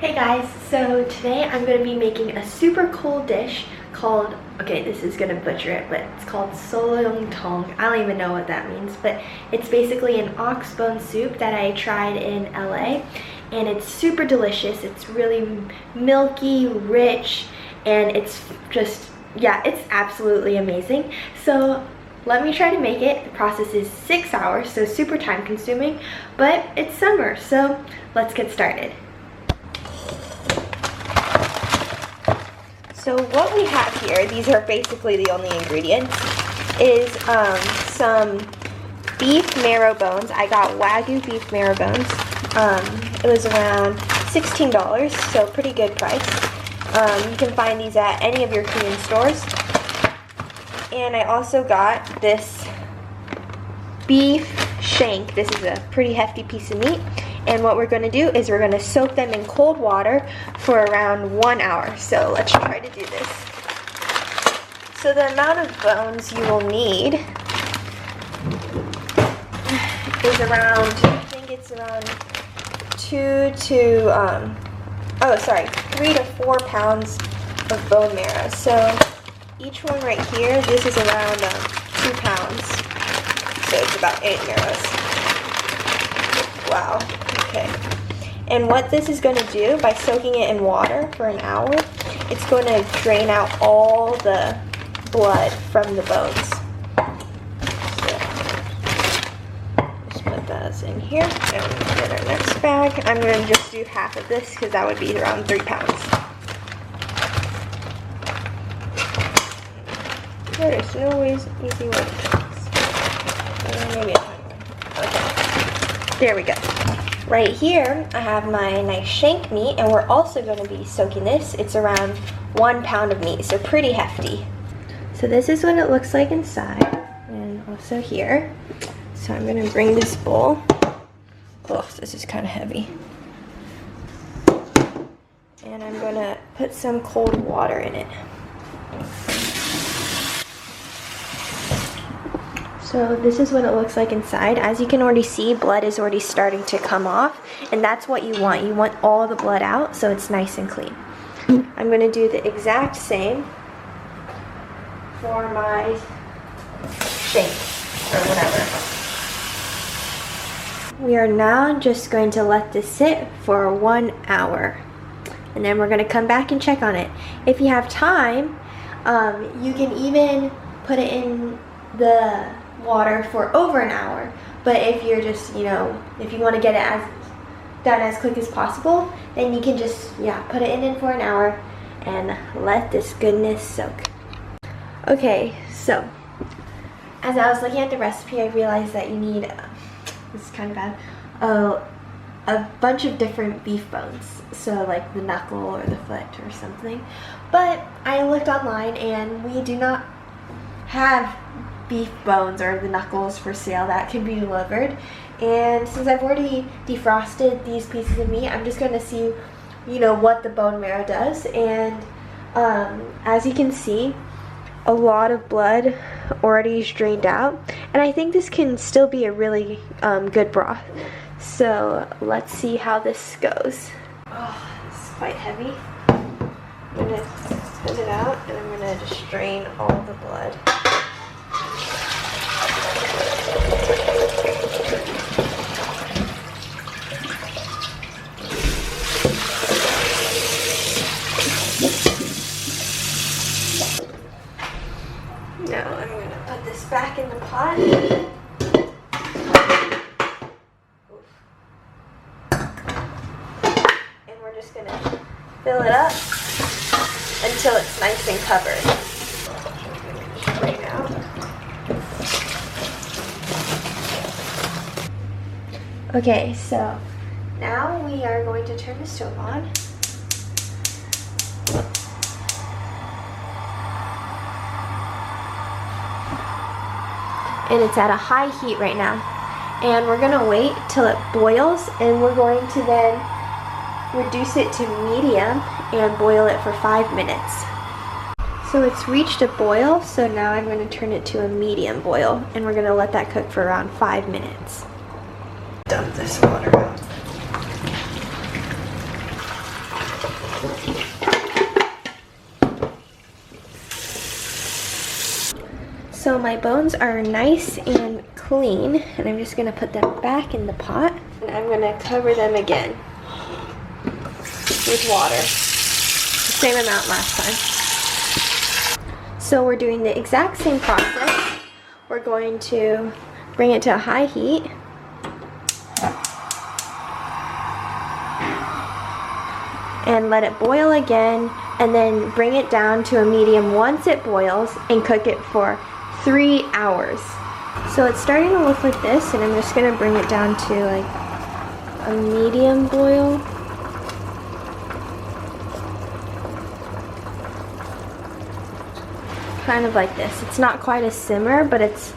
Hey guys, so today I'm going to be making a super cool dish called, okay, this is going to butcher it, but it's called seolleongtang. I don't even know what that means, but it's basically an ox bone soup that I tried in LA, and it's super delicious. It's really milky, rich, and it's just, yeah, it's absolutely amazing. So let me try to make it. The process is 6 hours, so super time consuming, but it's summer, so let's get started. So what we have here, these are basically the only ingredients, is some beef marrow bones. I got Wagyu beef marrow bones. It was around $16, so pretty good price. You can find these at any of your Korean stores. And I also got this beef shank. This is a pretty hefty piece of meat. And what we're going to do is we're going to soak them in cold water for around 1 hour. So let's try to do this. So the amount of bones you will need is around, I think it's around 3 to 4 pounds of bone marrow. So each one right here, this is around 2 pounds. So it's about 8 marrows. Wow. Okay. And what this is going to do, by soaking it in water for an hour, it's going to drain out all the blood from the bones. So, just put those in here, and we'll get our next bag. I'm going to just do half of this, because that would be around 3 pounds. There's no easy way to do this. Maybe a tiny one. Okay. There we go. Right here, I have my nice shank meat, and we're also going to be soaking this. It's around 1 pound of meat, so pretty hefty. So this is what it looks like inside, and also here. So I'm going to bring this bowl. Oh, this is kind of heavy. And I'm going to put some cold water in it. So this is what it looks like inside. As you can already see, blood is already starting to come off, and that's what you want. You want all the blood out so it's nice and clean. I'm going to do the exact same for my shank or whatever. We are now just going to let this sit for 1 hour, and then we're going to come back and check on it. If you have time, you can even put it in the water for over an hour, but if you're just, if you want to get it done as quick as possible, then you can just, put it in for an hour and let this goodness soak. Okay, so as I was looking at the recipe, I realized that you need, this is kind of bad, a bunch of different beef bones, so like the knuckle or the foot or something, but I looked online and we do not have beef bones or the knuckles for sale that can be delivered. And since I've already defrosted these pieces of meat, I'm just going to see what the bone marrow does. And as you can see, a lot of blood already is drained out, and I think this can still be a really good broth. So let's see how this goes. Oh, this is quite heavy. I'm going to spin it out, and I'm going to just drain all the blood. Now I'm going to put this back in the pot. And we're just going to fill it up until it's nice and covered. Right now. Okay, so now we are going to turn the stove on. And it's at a high heat right now. And we're going to wait till it boils, and we're going to then reduce it to medium and boil it for 5 minutes. So it's reached a boil, so now I'm going to turn it to a medium boil, and we're going to let that cook for around 5 minutes. Dump this water out. So my bones are nice and clean, and I'm just gonna put them back in the pot, and I'm gonna cover them again with water. The same amount last time. So we're doing the exact same process. We're going to bring it to a high heat. And let it boil again, and then bring it down to a medium once it boils and cook it for 3 hours. So it's starting to look like this, and I'm just gonna bring it down to like a medium boil. Kind of like this. It's not quite a simmer, but it's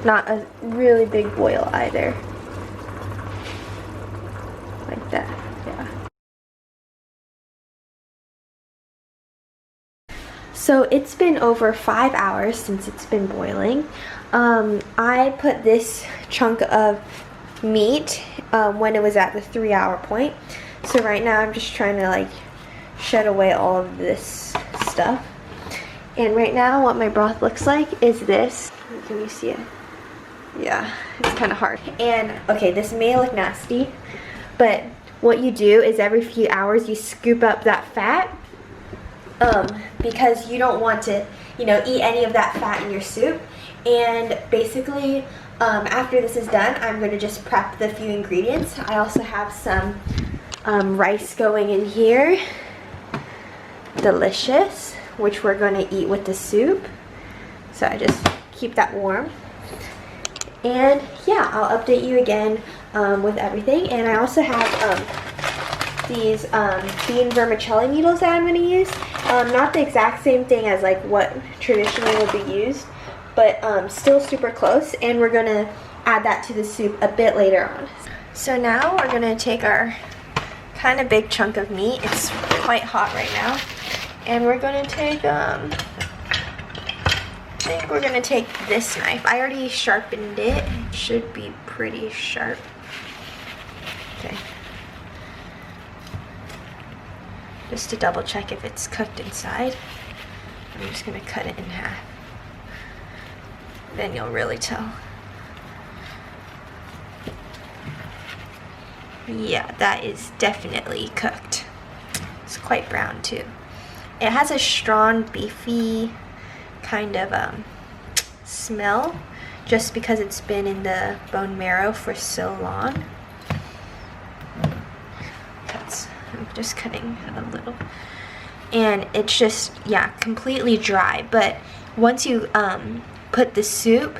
not a really big boil either. Like that, yeah. So it's been over 5 hours since it's been boiling. I put this chunk of meat when it was at the 3 hour point. So right now I'm just trying to like shed away all of this stuff. And right now what my broth looks like is this. Can you see it? Yeah, it's kind of hard. And okay, this may look nasty, but what you do is every few hours you scoop up that fat, because you don't want to, you know, eat any of that fat in your soup. And basically, after this is done, I'm going to just prep the few ingredients. I also have some rice going in here. Delicious, which we're going to eat with the soup. So I just keep that warm. And yeah, I'll update you again with everything. And I also have these bean vermicelli noodles that I'm going to use. Not the exact same thing as like what traditionally would be used, but still super close. And we're going to add that to the soup a bit later on. So now we're going to take our kind of big chunk of meat. It's quite hot right now. And we're going to take, I think we're going to take this knife. I already sharpened it. It should be pretty sharp. Okay. Just to double check if it's cooked inside. I'm just going to cut it in half. Then you'll really tell. Yeah, that is definitely cooked. It's quite brown too. It has a strong, beefy kind of smell, just because it's been in the bone marrow for so long. I'm just cutting a little. And it's just, yeah, completely dry. But once you put the soup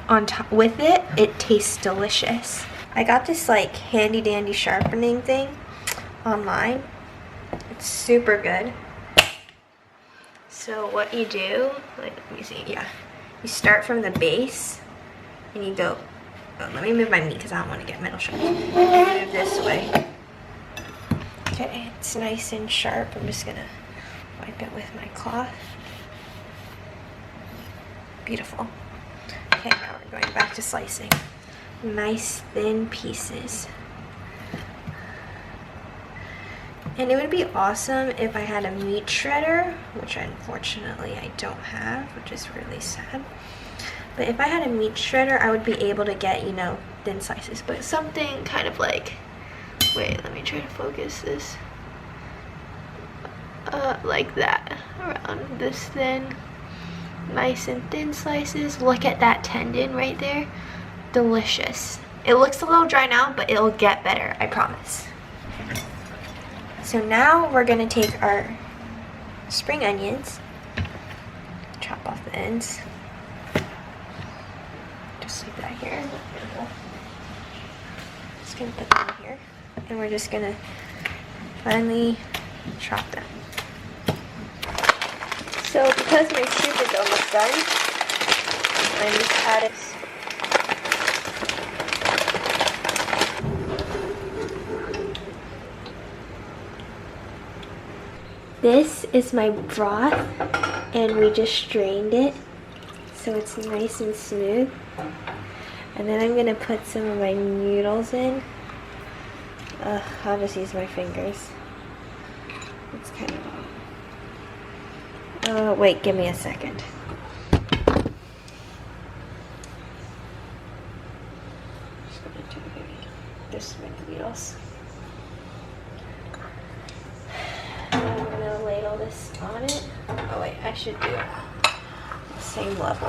on top with it, it tastes delicious. I got this like handy dandy sharpening thing online. It's super good. So what you do, like, let me see, yeah. You start from the base and you go, oh, let me move my meat because I don't want to get metal shards. Move this way. Okay, it's nice and sharp. I'm just gonna wipe it with my cloth. Beautiful. Okay, now we're going back to slicing. Nice thin pieces. And it would be awesome if I had a meat shredder, which unfortunately I don't have, which is really sad. But if I had a meat shredder, I would be able to get, you know, thin slices. But something kind of like, wait, let me try to focus this. Like that, around this thin, nice and thin slices. Look at that tendon right there. Delicious. It looks a little dry now, but it'll get better, I promise. So now we're gonna take our spring onions, chop off the ends, just like that here. Just gonna put them in here, and we're just gonna finely chop them. So because my soup is almost done, I'm just adding. This is my broth, and we just strained it so it's nice and smooth. And then I'm gonna put some of my noodles in. I'll just use my fingers. It's kind of... wait, give me a second. just make the noodles. And I'm gonna ladle this on it. Oh wait, I should do it the same level.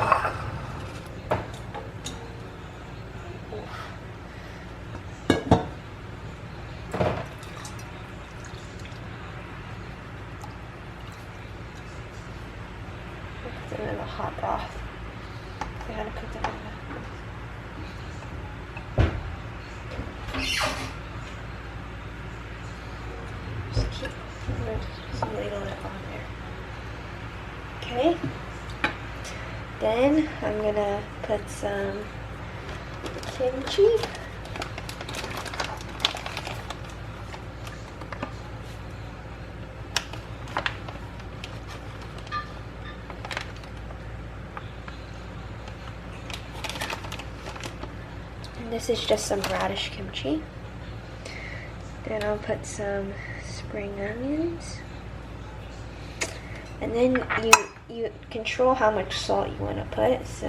Put them in the hot broth. I gotta put them in just ladle it on there. Okay. Then I'm gonna put some kimchi. And this is just some radish kimchi. Then I'll put some spring onions. And then you control how much salt you want to put, so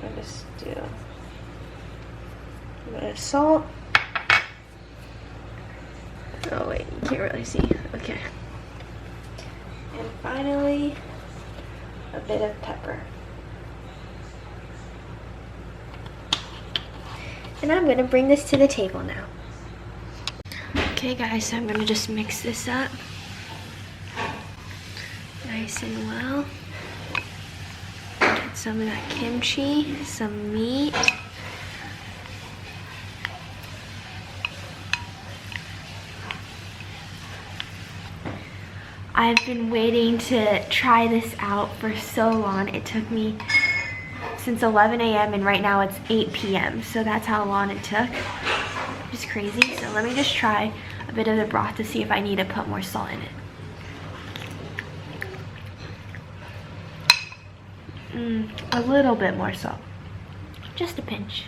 I'll just do a bit of salt. Oh wait, you can't really see. Okay. And finally, a bit of pepper. And I'm gonna bring this to the table now. Okay guys, so I'm gonna just mix this up nice and well. Get some of that kimchi, some meat. I've been waiting to try this out for so long. It took me since 11 a.m. and right now it's 8 p.m. So that's how long it took. Just crazy. So let me just try a bit of the broth to see if I need to put more salt in it. A little bit more salt. Just a pinch.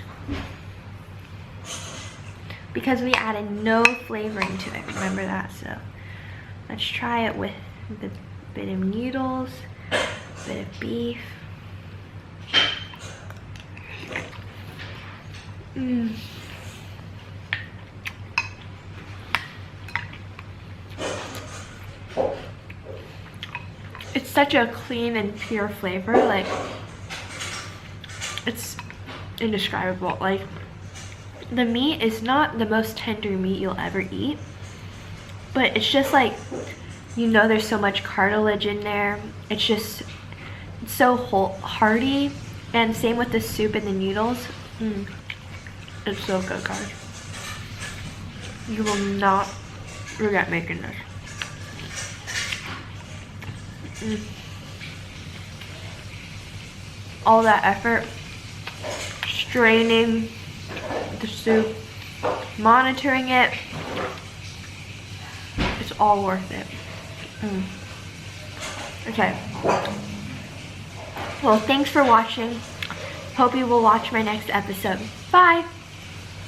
Because we added no flavoring to it, remember that? So let's try it with a bit of noodles, a bit of beef. It's such a clean and pure flavor, like it's indescribable. Like the meat is not the most tender meat you'll ever eat, but it's just like, you know, there's so much cartilage in there. It's just, it's so hearty. And same with the soup and the noodles. It's so good, guys. You will not regret making this. All that effort, straining the soup, monitoring it, it's all worth it. Okay. Well, thanks for watching. Hope you will watch my next episode. Bye!